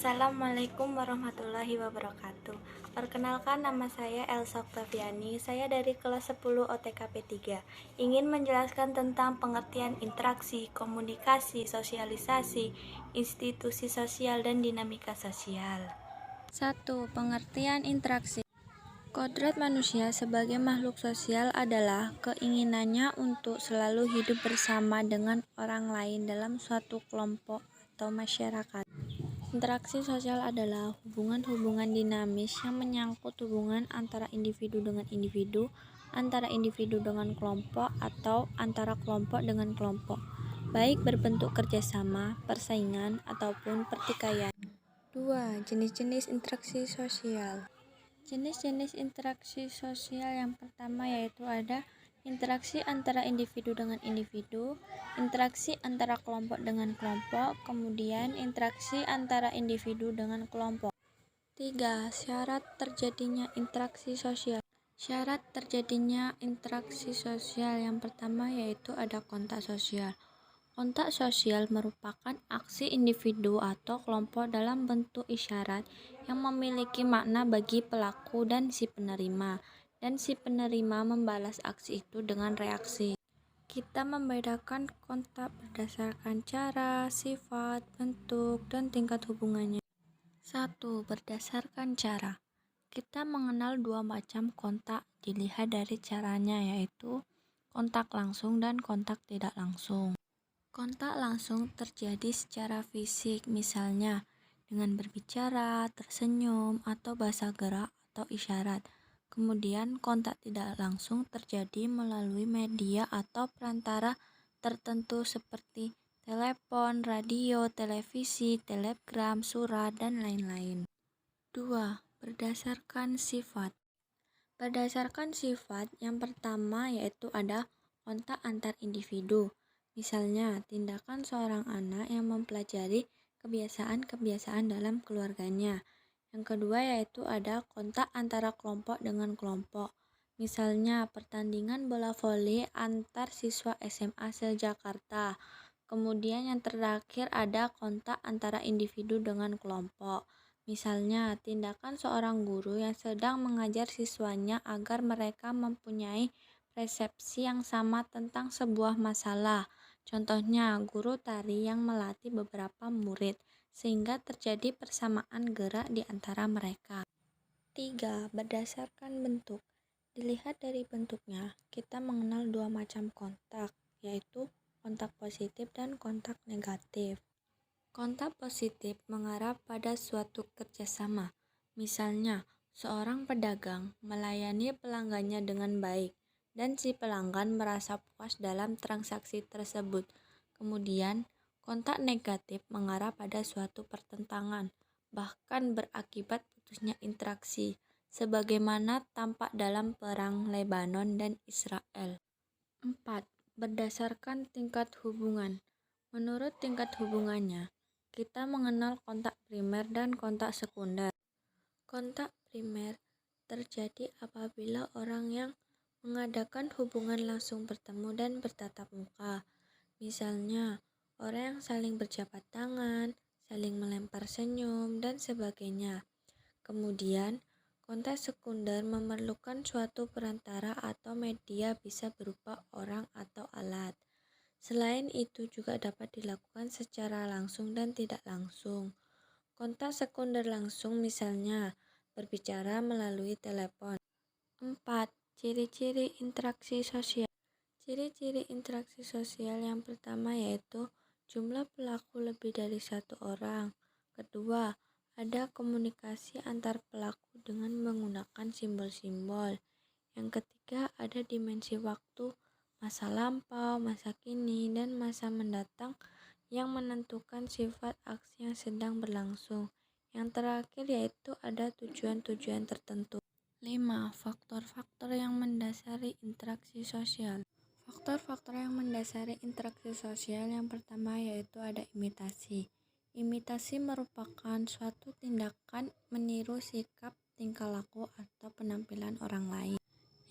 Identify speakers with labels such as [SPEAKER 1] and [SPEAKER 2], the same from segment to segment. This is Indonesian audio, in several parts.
[SPEAKER 1] Assalamualaikum warahmatullahi wabarakatuh. Perkenalkan, nama saya Elsa Oktaviani. Saya dari kelas 10 OTKP 3. Ingin menjelaskan tentang pengertian interaksi, komunikasi, sosialisasi, institusi sosial, dan dinamika sosial. 1. Pengertian interaksi. Kodrat manusia sebagai makhluk sosial adalah keinginannya untuk selalu hidup bersama dengan orang lain dalam suatu kelompok atau masyarakat. Interaksi sosial adalah hubungan-hubungan dinamis yang menyangkut hubungan antara individu dengan individu, antara individu dengan kelompok, atau antara kelompok dengan kelompok, baik berbentuk kerjasama, persaingan, ataupun pertikaian. 2. Jenis-jenis interaksi sosial. Jenis-jenis interaksi sosial yang pertama yaitu ada interaksi antara individu dengan individu, interaksi antara kelompok dengan kelompok, kemudian interaksi antara individu dengan kelompok. 3. Syarat terjadinya interaksi sosial. Syarat terjadinya interaksi sosial yang pertama yaitu ada kontak sosial. Kontak sosial merupakan aksi individu atau kelompok dalam bentuk isyarat yang memiliki makna bagi pelaku dan si penerima, dan si penerima membalas aksi itu dengan reaksi. Kita membedakan kontak berdasarkan cara, sifat, bentuk, dan tingkat hubungannya. 1. Berdasarkan cara. Kita mengenal dua macam kontak dilihat dari caranya, yaitu kontak langsung dan kontak tidak langsung. Kontak langsung terjadi secara fisik, misalnya dengan berbicara, tersenyum, atau bahasa gerak atau isyarat. Kemudian kontak tidak langsung terjadi melalui media atau perantara tertentu seperti telepon, radio, televisi, telegram, surat, dan lain-lain. 2. Berdasarkan sifat. Berdasarkan sifat, yang pertama yaitu ada kontak antar individu. Misalnya, tindakan seorang anak yang mempelajari kebiasaan-kebiasaan dalam keluarganya. Yang kedua yaitu ada kontak antara kelompok dengan kelompok. Misalnya, pertandingan bola voli antar siswa SMA se-Jakarta. Kemudian yang terakhir ada kontak antara individu dengan kelompok. Misalnya, tindakan seorang guru yang sedang mengajar siswanya agar mereka mempunyai persepsi yang sama tentang sebuah masalah. Contohnya, guru tari yang melatih beberapa murid, sehingga terjadi persamaan gerak di antara mereka. 3. Berdasarkan bentuk. Dilihat dari bentuknya, kita mengenal dua macam kontak, yaitu kontak positif dan kontak negatif. Kontak positif mengarah pada suatu kerjasama. Misalnya, seorang pedagang melayani pelanggannya dengan baik, dan si pelanggan merasa puas dalam transaksi tersebut. Kemudian, kontak negatif mengarah pada suatu pertentangan, bahkan berakibat putusnya interaksi, sebagaimana tampak dalam Perang Lebanon dan Israel. 4. Berdasarkan tingkat hubungan. Menurut tingkat hubungannya, kita mengenal kontak primer dan kontak sekunder. Kontak primer terjadi apabila orang yang mengadakan hubungan langsung bertemu dan bertatap muka. Misalnya, orang yang saling berjabat tangan, saling melempar senyum, dan sebagainya. Kemudian, kontak sekunder memerlukan suatu perantara atau media, bisa berupa orang atau alat. Selain itu juga dapat dilakukan secara langsung dan tidak langsung. Kontak sekunder langsung misalnya berbicara melalui telepon. 4. Ciri-ciri interaksi sosial. Ciri-ciri interaksi sosial yang pertama yaitu jumlah pelaku lebih dari satu orang. Kedua, ada komunikasi antar pelaku dengan menggunakan simbol-simbol. Yang ketiga, ada dimensi waktu, masa lampau, masa kini, dan masa mendatang yang menentukan sifat aksi yang sedang berlangsung. Yang terakhir yaitu ada tujuan-tujuan tertentu. 5. Faktor-faktor yang mendasari interaksi sosial. Faktor-faktor yang mendasari interaksi sosial yang pertama yaitu ada imitasi. Imitasi merupakan suatu tindakan meniru sikap, tingkah laku, atau penampilan orang lain.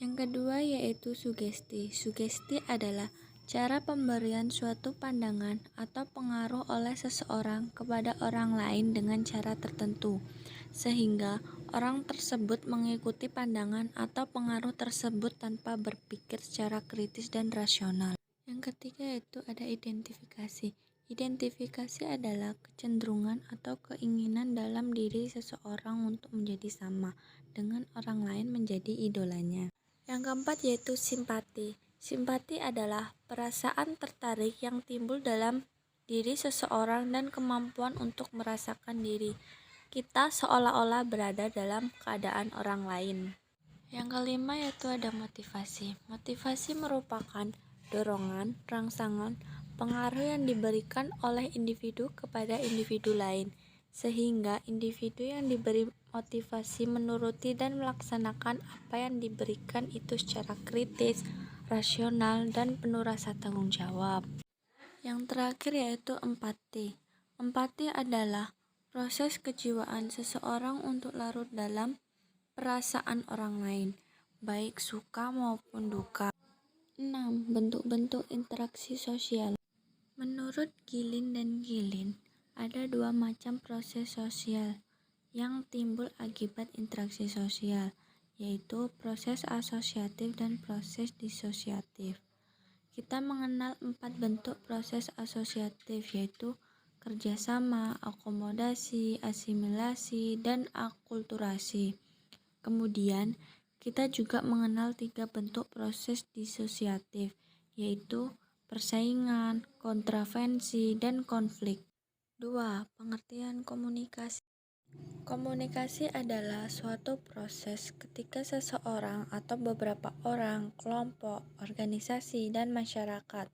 [SPEAKER 1] Yang kedua yaitu sugesti. Sugesti adalah Cara pemberian suatu pandangan atau pengaruh oleh seseorang kepada orang lain dengan cara tertentu, sehingga orang tersebut mengikuti pandangan atau pengaruh tersebut tanpa berpikir secara kritis dan rasional. Yang ketiga yaitu ada identifikasi. Identifikasi adalah kecenderungan atau keinginan dalam diri seseorang untuk menjadi sama dengan orang lain menjadi idolanya. Yang keempat yaitu simpati. Simpati adalah perasaan tertarik yang timbul dalam diri seseorang dan kemampuan untuk merasakan diri kita seolah-olah berada dalam keadaan orang lain. Yang kelima yaitu ada motivasi. Motivasi merupakan dorongan, rangsangan, pengaruh yang diberikan oleh individu kepada individu lain, sehingga individu yang diberi motivasi menuruti dan melaksanakan apa yang diberikan itu secara kritis, rasional, dan penuh rasa tanggung jawab. Yang terakhir yaitu empati. Empati adalah proses kejiwaan seseorang untuk larut dalam perasaan orang lain, baik suka maupun duka. 6. Bentuk-bentuk interaksi sosial. Menurut Gilin dan Gilin, ada dua macam proses sosial yang timbul akibat interaksi sosial, yaitu proses asosiatif dan proses disosiatif. Kita mengenal 4 bentuk proses asosiatif, yaitu kerjasama, akomodasi, asimilasi, dan akulturasi. Kemudian, kita juga mengenal 3 bentuk proses disosiatif, yaitu persaingan, kontravensi, dan konflik. 2. Pengertian komunikasi. Komunikasi adalah suatu proses ketika seseorang atau beberapa orang, kelompok, organisasi, dan masyarakat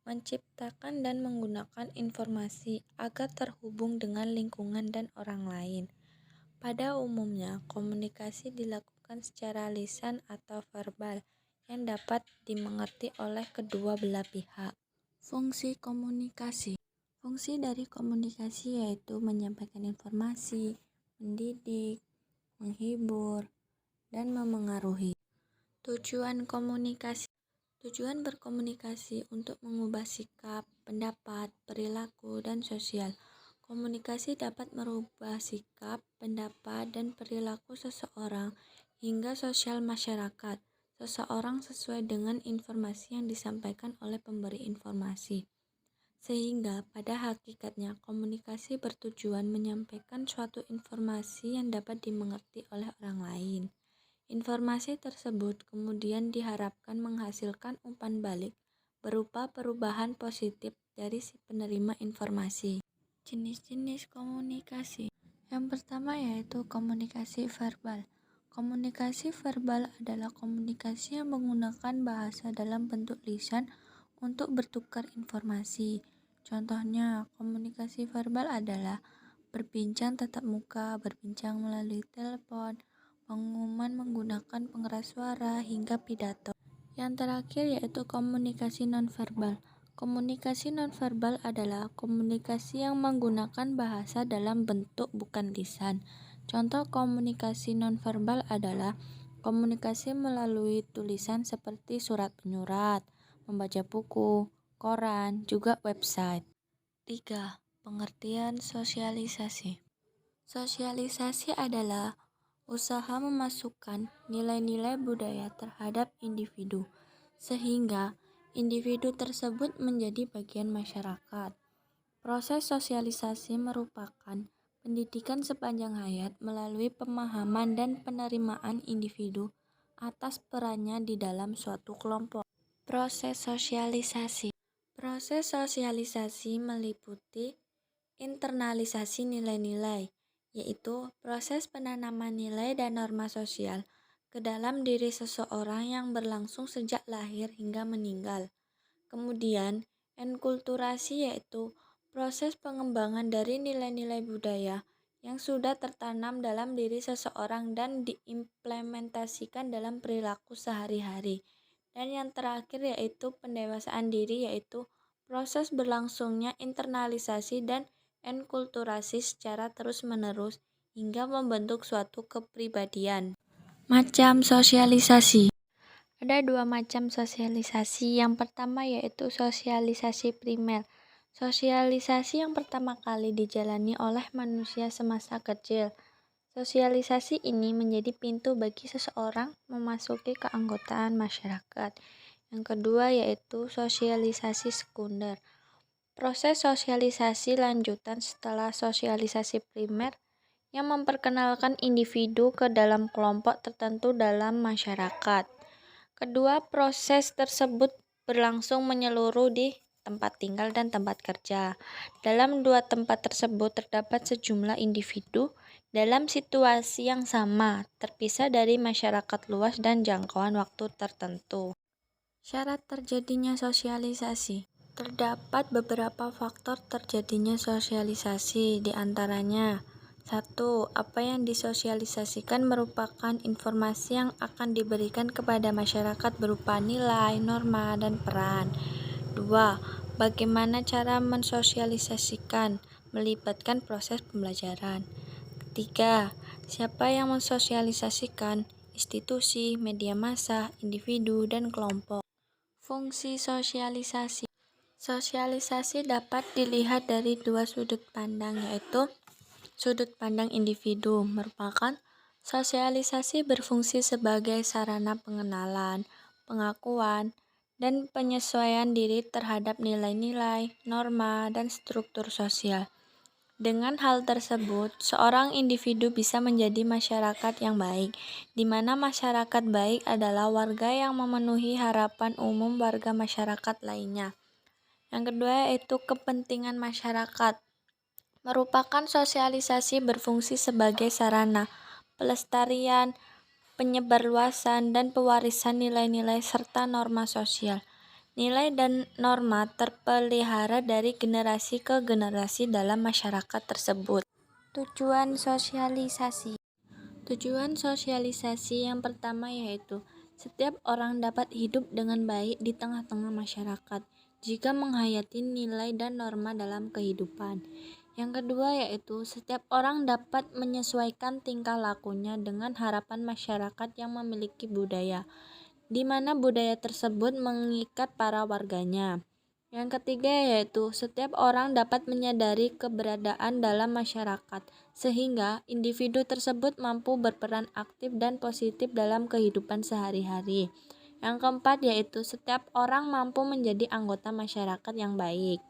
[SPEAKER 1] menciptakan dan menggunakan informasi agar terhubung dengan lingkungan dan orang lain. Pada umumnya, komunikasi dilakukan secara lisan atau verbal yang dapat dimengerti oleh kedua belah pihak. Fungsi komunikasi. Fungsi dari komunikasi yaitu menyampaikan informasi, mendidik, menghibur, dan memengaruhi. Tujuan komunikasi. Tujuan berkomunikasi untuk mengubah sikap, pendapat, perilaku, dan sosial. Komunikasi dapat merubah sikap, pendapat, dan perilaku seseorang hingga sosial masyarakat seseorang sesuai dengan informasi yang disampaikan oleh pemberi informasi. Sehingga pada hakikatnya komunikasi bertujuan menyampaikan suatu informasi yang dapat dimengerti oleh orang lain. Informasi tersebut kemudian diharapkan menghasilkan umpan balik berupa perubahan positif dari si penerima informasi. Jenis-jenis komunikasi. Yang pertama yaitu komunikasi verbal. Komunikasi verbal adalah komunikasi yang menggunakan bahasa dalam bentuk lisan untuk bertukar informasi. Contohnya, komunikasi verbal adalah berbincang tatap muka, berbincang melalui telepon, pengumuman menggunakan pengeras suara, hingga pidato. Yang terakhir yaitu komunikasi nonverbal. Komunikasi nonverbal adalah komunikasi yang menggunakan bahasa dalam bentuk bukan lisan. Contoh komunikasi nonverbal adalah komunikasi melalui tulisan seperti surat menyurat, membaca buku, koran, juga website. 3. Pengertian sosialisasi. Sosialisasi adalah usaha memasukkan nilai-nilai budaya terhadap individu, sehingga individu tersebut menjadi bagian masyarakat. Proses sosialisasi merupakan pendidikan sepanjang hayat melalui pemahaman dan penerimaan individu atas perannya di dalam suatu kelompok. Proses sosialisasi. Proses sosialisasi meliputi internalisasi nilai-nilai, yaitu proses penanaman nilai dan norma sosial ke dalam diri seseorang yang berlangsung sejak lahir hingga meninggal. Kemudian, enkulturasi yaitu proses pengembangan dari nilai-nilai budaya yang sudah tertanam dalam diri seseorang dan diimplementasikan dalam perilaku sehari-hari. Dan yang terakhir yaitu pendewasaan diri, yaitu proses berlangsungnya internalisasi dan enkulturasi secara terus-menerus hingga membentuk suatu kepribadian. Macam sosialisasi. Ada dua macam sosialisasi. Yang pertama yaitu sosialisasi primer. Sosialisasi yang pertama kali dijalani oleh manusia semasa kecil. Sosialisasi ini menjadi pintu bagi seseorang memasuki keanggotaan masyarakat. Yang kedua yaitu sosialisasi sekunder. Proses sosialisasi lanjutan setelah sosialisasi primer yang memperkenalkan individu ke dalam kelompok tertentu dalam masyarakat. Kedua proses tersebut berlangsung menyeluruh di tempat tinggal dan tempat kerja. Dalam dua tempat tersebut terdapat sejumlah individu dalam situasi yang sama, terpisah dari masyarakat luas dan jangkauan waktu tertentu. Syarat terjadinya sosialisasi. Terdapat beberapa faktor terjadinya sosialisasi, di antaranya 1. Apa yang disosialisasikan merupakan informasi yang akan diberikan kepada masyarakat berupa nilai, norma, dan peran. 2. Bagaimana cara mensosialisasikan, melibatkan proses pembelajaran. 3. Siapa yang mensosialisasikan, institusi, media massa, individu, dan kelompok. Fungsi sosialisasi. Sosialisasi dapat dilihat dari dua sudut pandang, yaitu sudut pandang individu merupakan sosialisasi berfungsi sebagai sarana pengenalan, pengakuan, dan penyesuaian diri terhadap nilai-nilai, norma, dan struktur sosial. Dengan hal tersebut, seorang individu bisa menjadi masyarakat yang baik, di mana masyarakat baik adalah warga yang memenuhi harapan umum warga masyarakat lainnya. Yang kedua yaitu kepentingan masyarakat. Merupakan sosialisasi berfungsi sebagai sarana pelestarian, penyebarluasan, dan pewarisan nilai-nilai serta norma sosial. Nilai dan norma terpelihara dari generasi ke generasi dalam masyarakat tersebut. Tujuan sosialisasi. Tujuan sosialisasi yang pertama yaitu setiap orang dapat hidup dengan baik di tengah-tengah masyarakat jika menghayati nilai dan norma dalam kehidupan. Yang kedua yaitu setiap orang dapat menyesuaikan tingkah lakunya dengan harapan masyarakat yang memiliki budaya, di mana budaya tersebut mengikat para warganya. Yang ketiga yaitu setiap orang dapat menyadari keberadaan dalam masyarakat, sehingga individu tersebut mampu berperan aktif dan positif dalam kehidupan sehari-hari. Yang keempat yaitu setiap orang mampu menjadi anggota masyarakat yang baik.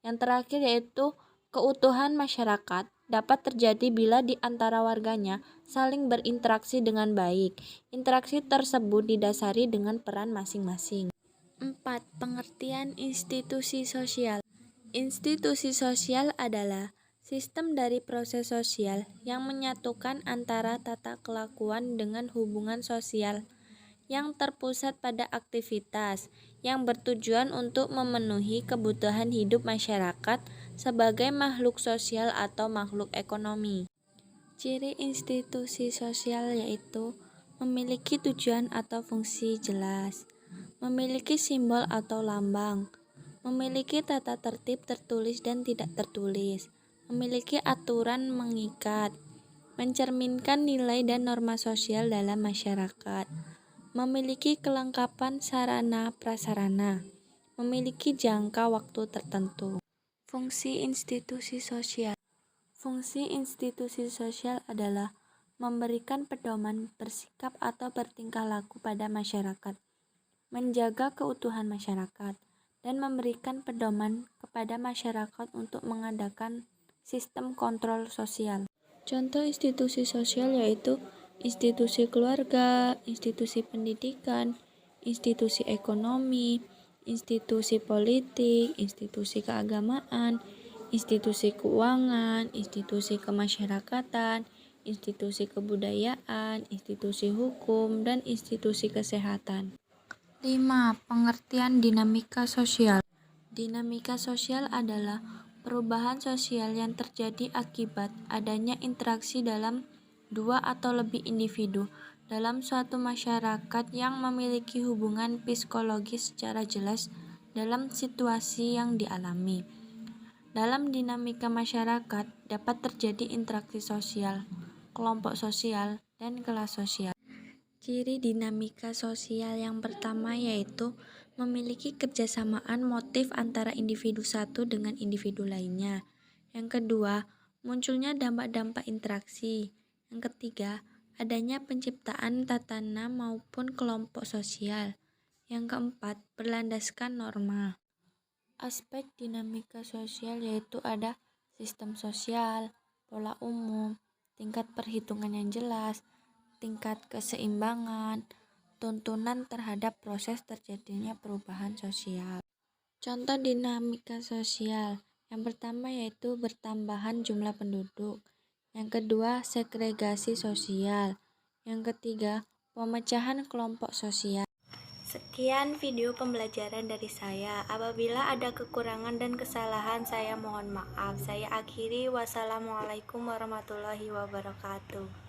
[SPEAKER 1] Yang terakhir yaitu keutuhan masyarakat dapat terjadi bila di antara warganya saling berinteraksi dengan baik. Interaksi tersebut didasari dengan peran masing-masing. 4. Pengertian institusi sosial. Institusi sosial adalah sistem dari proses sosial yang menyatukan antara tata kelakuan dengan hubungan sosial yang terpusat pada aktivitas yang bertujuan untuk memenuhi kebutuhan hidup masyarakat sebagai makhluk sosial atau makhluk ekonomi. Ciri institusi sosial yaitu memiliki tujuan atau fungsi jelas, memiliki simbol atau lambang, memiliki tata tertib tertulis dan tidak tertulis, memiliki aturan mengikat, mencerminkan nilai dan norma sosial dalam masyarakat, memiliki kelengkapan sarana prasarana, memiliki jangka waktu tertentu. Fungsi institusi sosial. Fungsi institusi sosial adalah memberikan pedoman bersikap atau bertingkah laku pada masyarakat, menjaga keutuhan masyarakat, dan memberikan pedoman kepada masyarakat untuk mengadakan sistem kontrol sosial. Contoh institusi sosial yaitu institusi keluarga, institusi pendidikan, institusi ekonomi, institusi politik, institusi keagamaan, institusi keuangan, institusi kemasyarakatan, institusi kebudayaan, institusi hukum, dan institusi kesehatan. 5. Pengertian dinamika sosial. Dinamika sosial adalah perubahan sosial yang terjadi akibat adanya interaksi dalam dua atau lebih individu dalam suatu masyarakat yang memiliki hubungan psikologis secara jelas dalam situasi yang dialami. Dalam dinamika masyarakat dapat terjadi interaksi sosial, kelompok sosial, dan kelas sosial. Ciri dinamika sosial yang pertama yaitu memiliki kerjasamaan motif antara individu satu dengan individu lainnya. Yang kedua, munculnya dampak-dampak interaksi. Yang ketiga, adanya penciptaan tatanan maupun kelompok sosial. Yang keempat, berlandaskan norma. Aspek dinamika sosial yaitu ada sistem sosial, pola umum, tingkat perhitungan yang jelas, tingkat keseimbangan, tuntunan terhadap proses terjadinya perubahan sosial. Contoh dinamika sosial. Yang pertama yaitu bertambahan jumlah penduduk. Yang kedua, segregasi sosial. Yang ketiga, pemecahan kelompok sosial. Sekian video pembelajaran dari saya. Apabila ada kekurangan dan kesalahan, saya mohon maaf. Saya akhiri. Wassalamualaikum warahmatullahi wabarakatuh.